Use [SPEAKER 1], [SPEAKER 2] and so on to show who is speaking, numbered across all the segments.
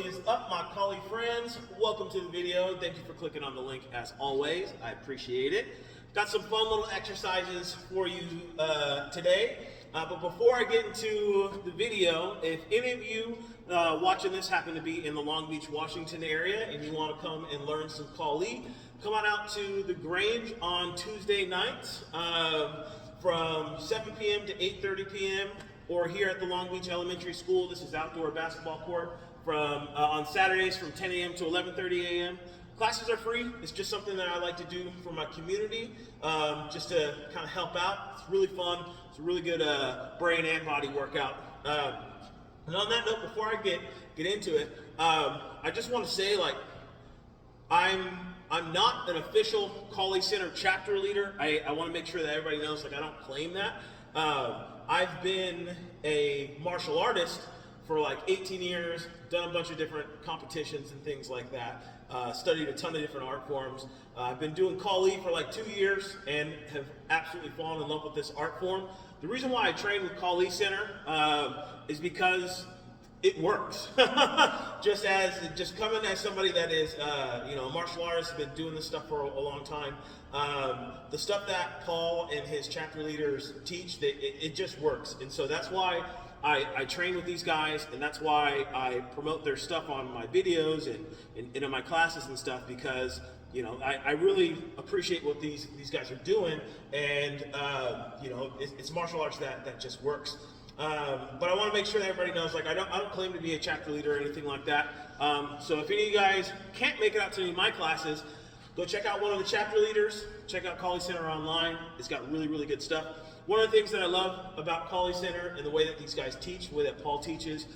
[SPEAKER 1] is up, my colleague friends? Welcome to the video. Thank you for clicking on the link as always. I appreciate it. Got some fun little exercises for you today. But before I get into the video, if any of you watching this happen to be in the Long Beach, Washington area and you want to come and learn some Kali, come on out to the Grange on Tuesday nights from 7 p.m. to 8:30 p.m. or here at the Long Beach Elementary School. This is outdoor basketball court from on Saturdays from 10 a.m. to 11:30 a.m. Classes are free. It's just something that I like to do for my community, just to kind of help out. It's really fun. It's a really good brain and body workout. And on that note, before I get into it, I just want to say, like, I'm not an official Kali Center chapter leader. I want to make sure that everybody knows, like, I don't claim that. I've been a martial artist for like 18 years, done a bunch of different competitions and things like that, studied a ton of different art forms. I've been doing Kali for like 2 years and have absolutely fallen in love with this art form. The reason why I train with Kali Center is because it works. just coming as somebody that is, a martial artist, has been doing this stuff for a long time. The stuff that Paul and his chapter leaders teach, it just works. And so that's why I train with these guys, and that's why I promote their stuff on my videos and in my classes and stuff, because I really appreciate what these guys are doing, and it's martial arts that just works. But I want to make sure that everybody knows, like, I don't claim to be a chapter leader or anything like that. So if any of you guys can't make it out to any of my classes, go check out one of the chapter leaders. Check out Kali Center online. It's got really, really good stuff. One of the things that I love about Kali Center and the way that these guys teach, the way that Paul teaches,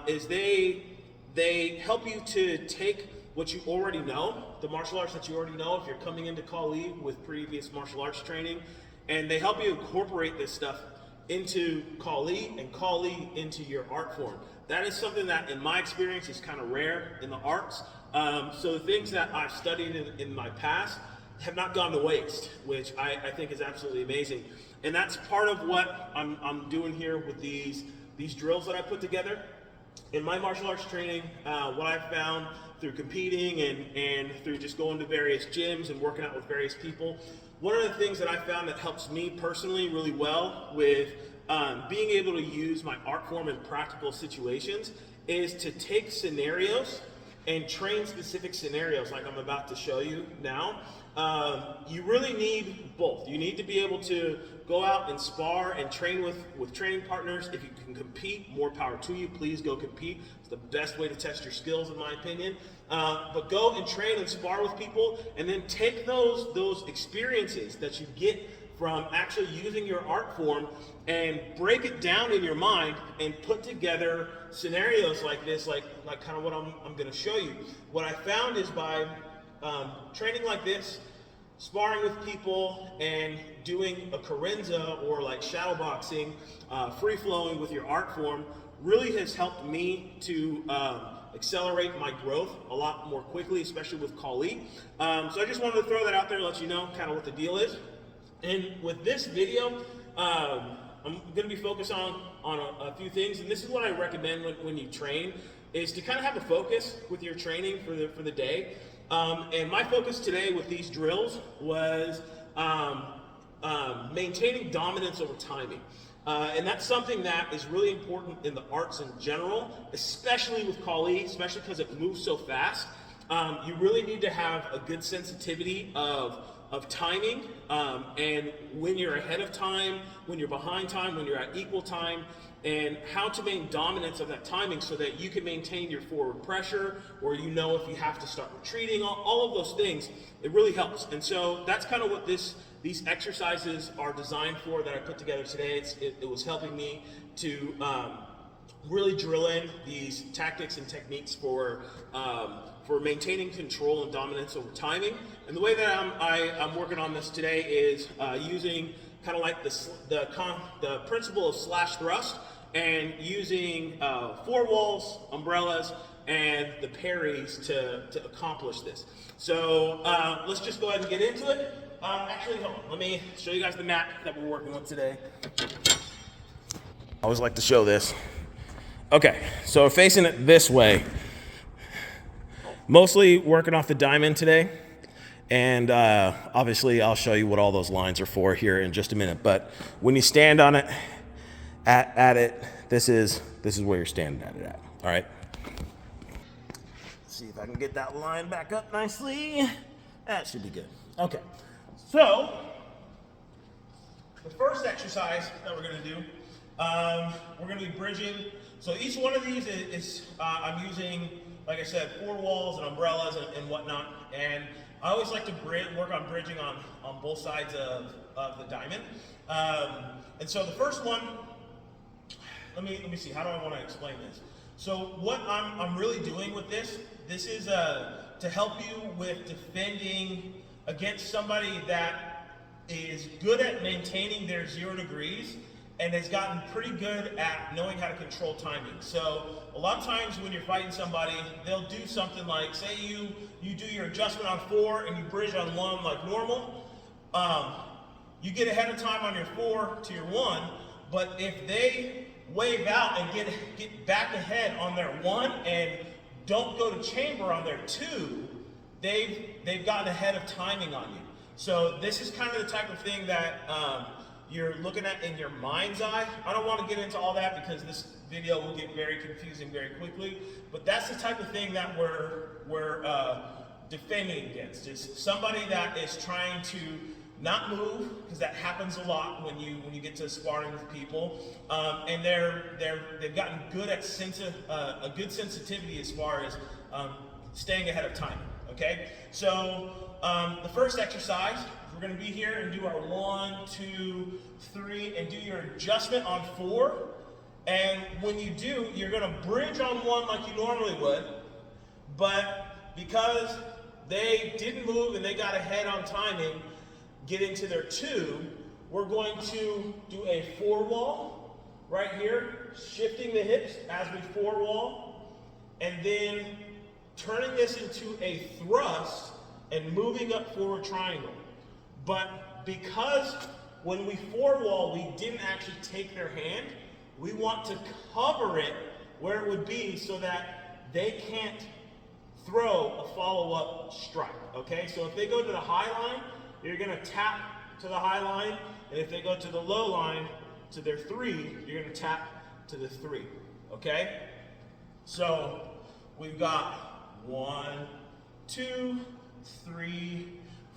[SPEAKER 1] is they help you to take what you already know, the martial arts that you already know if you're coming into Kali with previous martial arts training, and they help you incorporate this stuff into Kali and Kali into your art form. That is something that, in my experience, is kind of rare in the arts. So the things that I've studied in my past have not gone to waste, which I think is absolutely amazing. And that's part of what I'm doing here with these drills that I put together. In my martial arts training, what I've found through competing and through just going to various gyms and working out with various people, one of the things that I found that helps me personally really well with being able to use my art form in practical situations is to take scenarios and train specific scenarios like I'm about to show you now. You really need both. You need to be able to go out and spar and train with training partners. If you can compete, more power to you. Please go compete. It's the best way to test your skills, in my opinion. But go and train and spar with people, and then take those experiences that you get from actually using your art form and break it down in your mind and put together scenarios like this, like kind of what I'm going to show you. What I found is by training like this, sparring with people, and doing a carenza or like shadow boxing, free flowing with your art form, really has helped me to accelerate my growth a lot more quickly, especially with Kali. So I just wanted to throw that out there, let you know kind of what the deal is. And with this video, I'm going to be focused on a few things, and this is what I recommend when you train, is to kind of have a focus with your training for the day. And my focus today with these drills was maintaining dominance over timing. And that's something that is really important in the arts in general, especially with Kali, especially because it moves so fast. You really need to have a good sensitivity of timing, and when you're ahead of time, when you're behind time, when you're at equal time, and how to maintain dominance of that timing so that you can maintain your forward pressure, or if you have to start retreating, all of those things. It really helps. And so that's kind of what these exercises are designed for that I put together today. It was helping me to really drill in these tactics and techniques for maintaining control and dominance over timing. And the way that I'm working on this today is using kind of like the principle of slash thrust, and using Forewalls, umbrellas, and the Parries to accomplish this. So let's just go ahead and get into it. Actually, hold on. Let me show you guys the mat that we're working with today. I always like to show this. Okay, so we're facing it this way. Mostly working off the diamond today. And obviously I'll show you what all those lines are for here in just a minute. But when you stand on it, at it, this is where you're standing at it at, all right? Let's see if I can get that line back up nicely. That should be good. Okay, so the first exercise that we're gonna do, we're gonna be bridging. So each one of these is I'm using, like I said, 4 walls and umbrellas and whatnot. And I always like to work on bridging on both sides of the diamond. And so the first one, let me see, how do I want to explain this? So what I'm really doing with this is to help you with defending against somebody that is good at maintaining their 0 degrees and has gotten pretty good at knowing how to control timing. So a lot of times when you're fighting somebody, they'll do something like, say you do your adjustment on 4 and you bridge on 1 like normal. You get ahead of time on your 4 to your 1, but if they wave out and get back ahead on their 1 and don't go to chamber on their 2, they've gotten ahead of timing on you. So this is kind of the type of thing that you're looking at in your mind's eye. I don't want to get into all that because this video will get very confusing very quickly, but that's the type of thing that we're defending against. Is somebody that is trying to not move, because that happens a lot when you get to sparring with people, and they've gotten good at a good sensitivity as far as staying ahead of time. Okay, so the first exercise, we're going to be here and do our 1, 2, 3, and do your adjustment on 4. And when you do, you're going to bridge on 1 like you normally would, but because they didn't move and they got ahead on timing, get into their 2, we're going to do a 4 wall right here, shifting the hips as we 4 wall, and then turning this into a thrust and moving up forward triangle. But because when we 4 wall, we didn't actually take their hand, we want to cover it where it would be so that they can't throw a follow-up strike, okay? So if they go to the high line, you're gonna tap to the high line, and if they go to the low line, to their 3, you're gonna tap to the 3, okay? So we've got 1, 2, 3,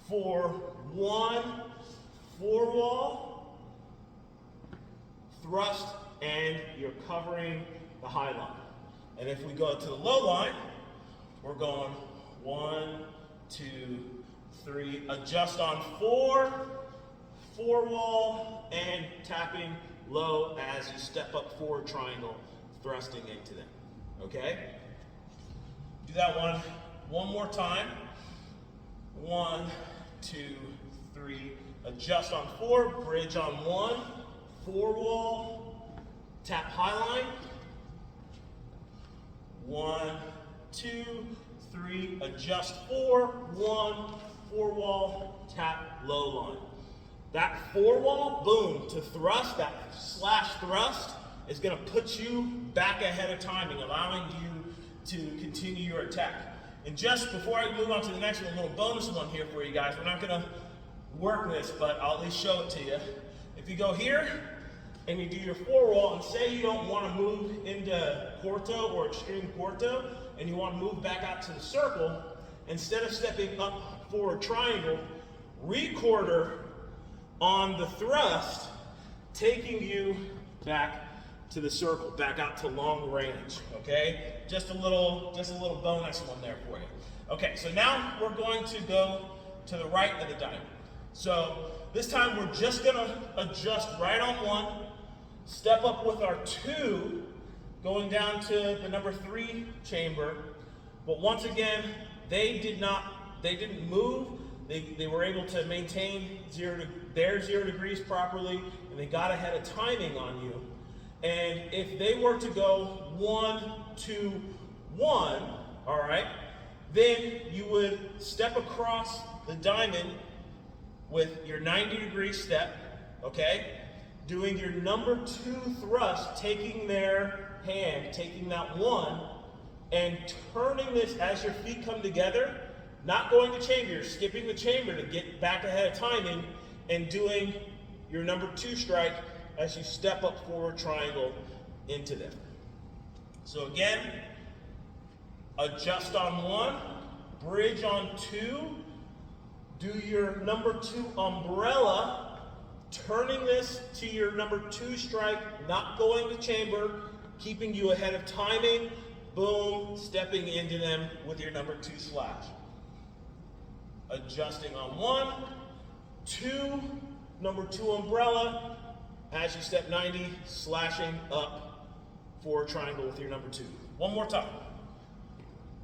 [SPEAKER 1] 4, 1, 4 wall, thrust, and you're covering the high line. And if we go to the low line, we're going 1, 2, 3, adjust on 4, 4 wall, and tapping low as you step up forward triangle, thrusting into them, okay? Do that one more time. 1, 2, 3, adjust on 4, bridge on 1, 4 wall, tap high line. 1, 2, 3, adjust 4, 1, 4 wall, tap low line. That 4 wall, boom, to thrust, that slash thrust is gonna put you back ahead of timing, allowing you to continue your attack. And just before I move on to the next one, a little bonus one here for you guys. We're not gonna work this, but I'll at least show it to you. If you go here and you do your 4 wall, and say you don't wanna move into Quarto or Extreme Quarto, and you wanna move back out to the circle, instead of stepping up forward triangle, re-quarter on the thrust, taking you back to the circle, back out to long range, okay? Just a little bonus one there for you. Okay, so now we're going to go to the right of the diamond. So this time we're just gonna adjust right on 1, step up with our 2, going down to the number 3 chamber, but once again, they didn't move. They were able to maintain their 0 degrees properly, and they got ahead of timing on you. And if they were to go 1, 2, 1, all right, then you would step across the diamond with your 90-degree step, okay, doing your number 2 thrust, taking their hand, taking that 1, and turning this as your feet come together, not going to chamber, you're skipping the chamber to get back ahead of timing and doing your number 2 strike as you step up forward triangle into them. So again, adjust on 1, bridge on 2, do your number 2 umbrella, turning this to your number 2 strike, not going to chamber, keeping you ahead of timing, boom, stepping into them with your number 2 slash. Adjusting on 1, 2, number 2 umbrella, as you step 90, slashing up forward triangle with your number 2. One more time.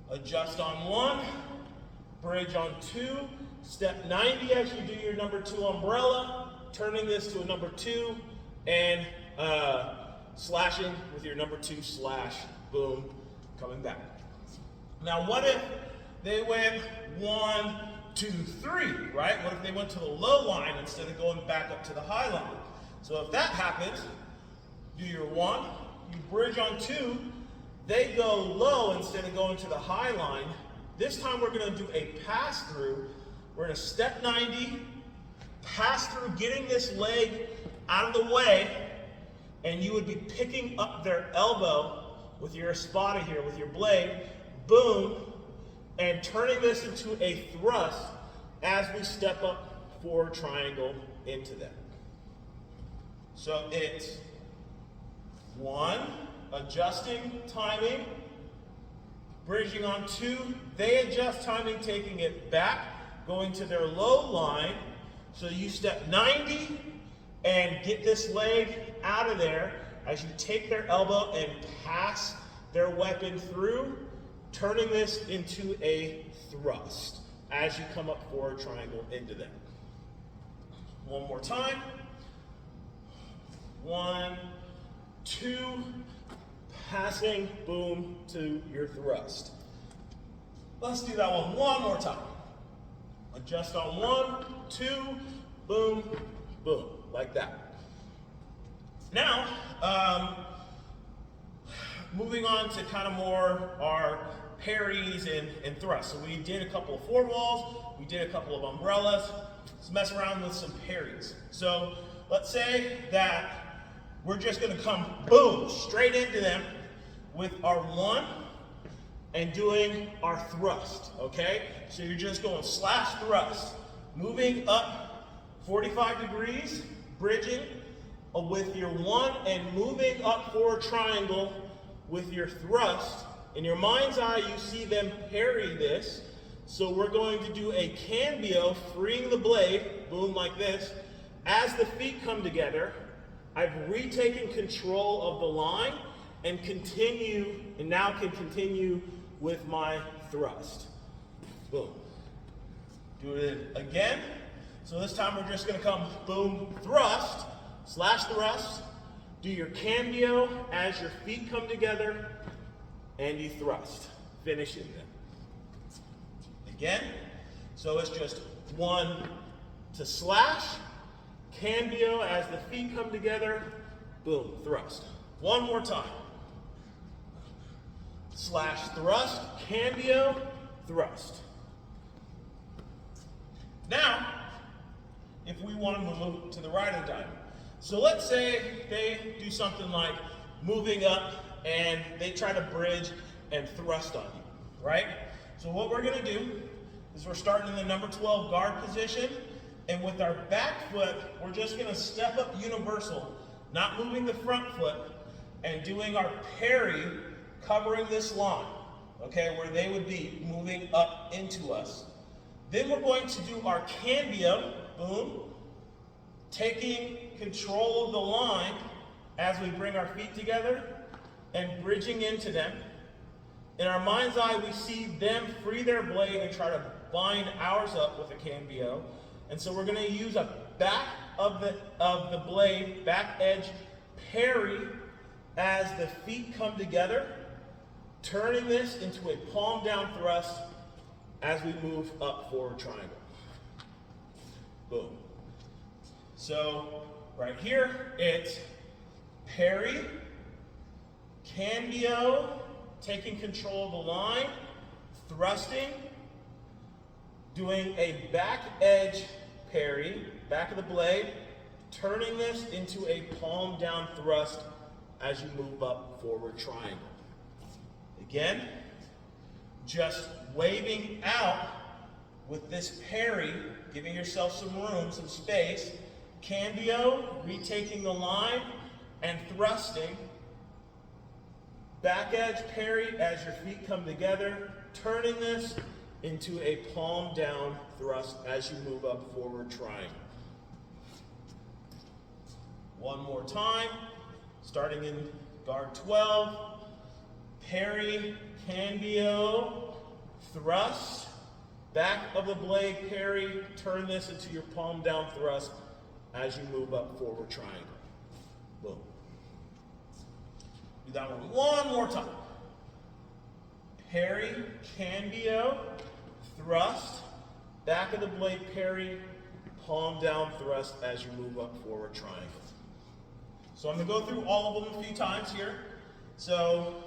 [SPEAKER 1] Adjust on 1, bridge on 2, step 90 as you do your number 2 umbrella, turning this to a number 2, and slashing with your number 2 slash, boom, coming back. Now what if they went 1, 2, 3, right? What if they went to the low line instead of going back up to the high line? So if that happens, do your 1, you bridge on 2, they go low instead of going to the high line. This time we're going to do a pass through. We're going to step 90, pass through, getting this leg out of the way, and you would be picking up their elbow with your espada here, with your blade, boom, and turning this into a thrust as we step up forward triangle into them. So it's 1, adjusting timing, bridging on 2, they adjust timing, taking it back, going to their low line, so you step 90 and get this leg out of there as you take their elbow and pass their weapon through, turning this into a thrust as you come up forward triangle into them. One more time. 1, 2, passing, boom, to your thrust. Let's do that one more time. Adjust on 1, 2, boom, boom, like that. Now, moving on to kind of more our parries and thrusts. So we did a couple of forewalls, we did a couple of umbrellas. Let's mess around with some parries. So let's say that we're just going to come, boom, straight into them with our 1 and doing our thrust, okay? So you're just going slash thrust, moving up 45 degrees, bridging with your 1 and moving up forward triangle with your thrust. In your mind's eye, you see them parry this. So we're going to do a cambio, freeing the blade, boom, like this. As the feet come together, I've retaken control of the line and now can continue with my thrust. Boom. Do it again. So this time we're just going to come, boom, thrust, slash thrust. Do your cambio as your feet come together, and you thrust, finishing them. Again, so it's just 1 to slash, cambio as the feet come together, boom, thrust. One more time. Slash thrust, cambio, thrust. Now, if we want to move to the right of the diamond. So let's say they do something like moving up and they try to bridge and thrust on you, right? So what we're going to do is we're starting in the number 12 guard position, and with our back foot, we're just going to step up universal, not moving the front foot, and doing our parry, covering this line, okay, where they would be moving up into us. Then we're going to do our cambio, boom, taking control of the line as we bring our feet together and bridging into them. In our mind's eye, we see them free their blade and try to bind ours up with a cambio. And so we're going to use a back of the blade, back edge parry as the feet come together, turning this into a palm down thrust as we move up forward triangle. Boom. So right here, it's parry, cambio, taking control of the line, thrusting, doing a back edge parry, back of the blade, turning this into a palm down thrust as you move up forward triangle. Again, just waving out with this parry, giving yourself some room, some space. Cambio, retaking the line and thrusting. Back edge parry as your feet come together, turning this into a palm down thrust as you move up forward triangle. One more time, starting in guard 12, parry, cambio, thrust, back of the blade parry, turn this into your palm down thrust as you move up forward triangle. Boom. Do that one more time. Parry, cambio, thrust, back of the blade parry, palm down thrust as you move up forward triangle. So I'm going to go through all of them a few times here. So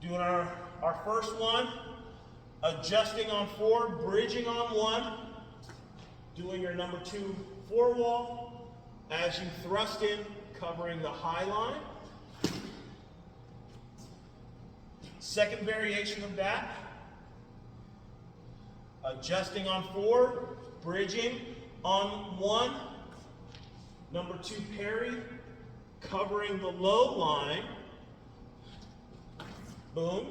[SPEAKER 1] doing our first one, adjusting on 4, bridging on 1, doing your number 2 forewall as you thrust in, covering the high line. Second variation of that, adjusting on 4, bridging on 1, number 2 parry, covering the low line, boom.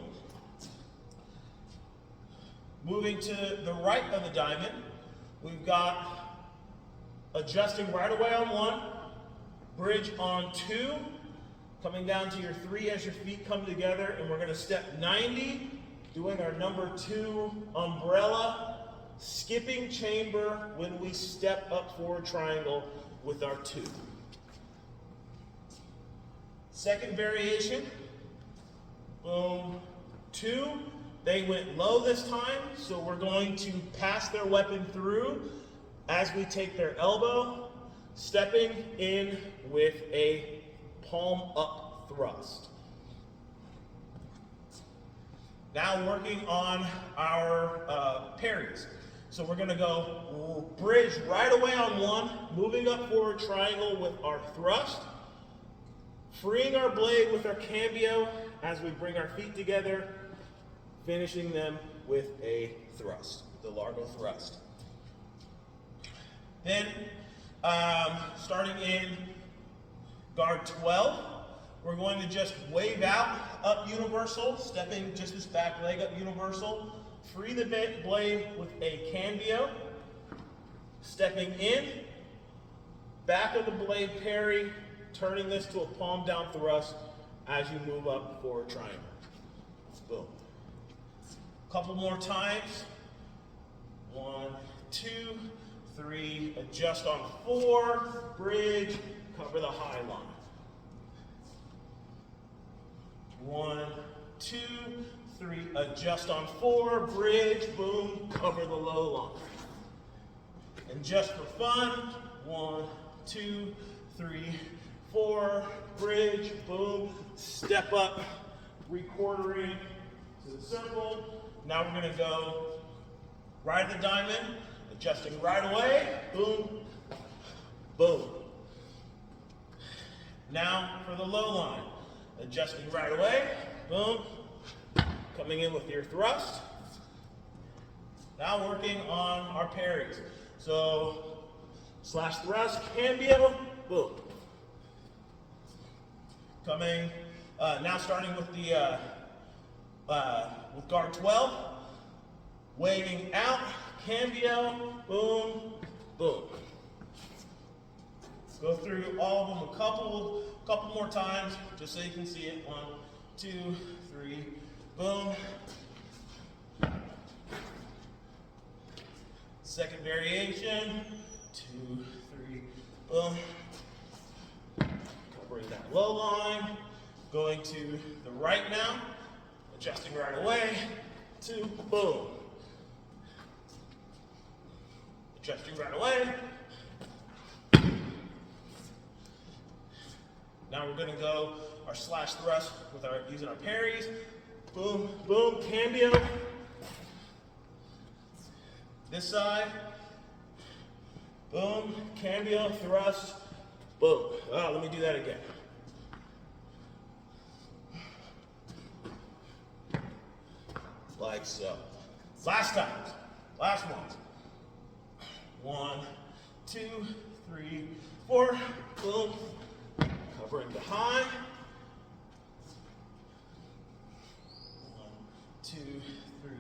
[SPEAKER 1] Moving to the right of the diamond, we've got adjusting right away on 1, bridge on 2, coming down to your 3 as your feet come together, and we're going to step 90, doing our number 2 umbrella, skipping chamber when we step up forward triangle with our 2. Second variation, boom, 2. They went low this time, so we're going to pass their weapon through as we take their elbow, stepping in with a palm up thrust. Now working on our parries. So we're going to go bridge right away on 1, moving up forward triangle with our thrust, freeing our blade with our cambio as we bring our feet together, finishing them with a thrust, the largo thrust. Then, starting in guard 12, we're going to just wave out, up universal, stepping just this back leg up universal, free the blade with a cambio, stepping in, back of the blade parry, turning this to a palm down thrust as you move up forward triangle. Boom. Couple more times. 1, 2, 3, adjust on 4, bridge, cover the high line. 1, 2, 3, adjust on 4, bridge, boom, cover the low line. And just for fun, 1, 2, 3, 4, bridge, boom, step up, re-quartering to the circle. Now we're going to go right at the diamond, adjusting right away, boom, boom. Now for the low line, adjusting right away, boom, coming in with your thrust. Now working on our parries. So slash thrust, cambio, boom. Coming, now starting with the with guard 12, waving out, cambio, boom, boom. Go through all of them a couple more times, just so you can see it. 1, 2, 3, boom. Second variation, 2, 3, boom. Covering that low line, going to the right now, adjusting right away, 2, boom. Adjusting right away. Now we're going to go our slash thrust with using our parries. boom, boom, cambio. This side, boom, cambio, thrust, boom. Oh, let me do that again. Like so. Last time, last one. 1, 2, 3, 4, boom. Covering behind. 1, 2, 3,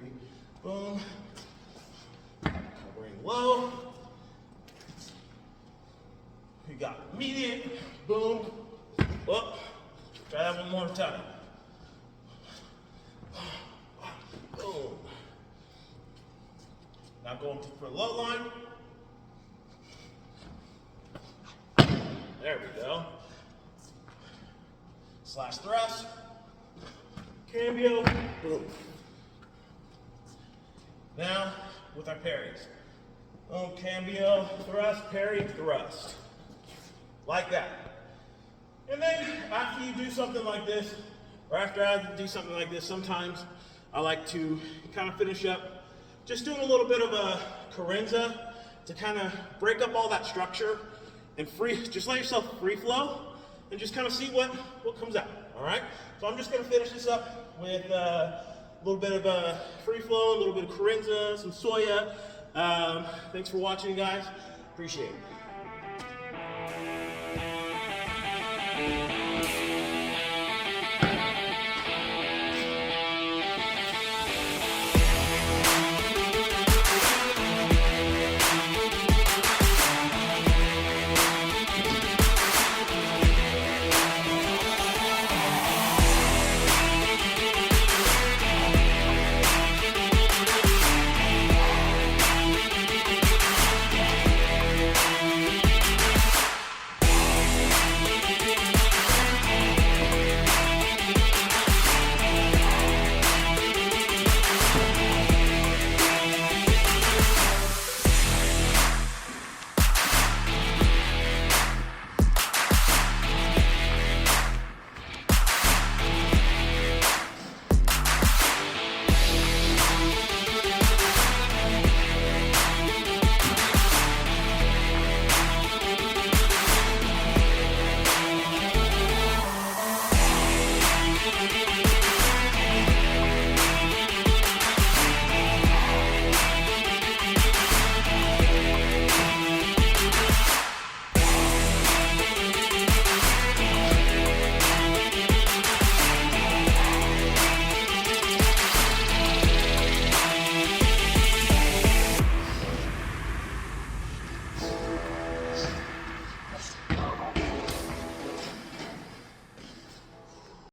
[SPEAKER 1] boom. Covering low. We got immediate, boom. Up. Try that one more time. Boom. Now going for the low line. There we go. Slash thrust. Cambio. Boom. Now with our parries. Boom, cambio, thrust, parry, thrust. Like that. And then after you do something like this, or after I do something like this, sometimes I like to kind of finish up just doing a little bit of a carenza to kind of break up all that structure and just let yourself free flow and just kind of see what comes out, all right? So I'm just gonna finish this up with a little bit of a free flow, a little bit of carenza, some soya. Thanks for watching, guys. Appreciate it.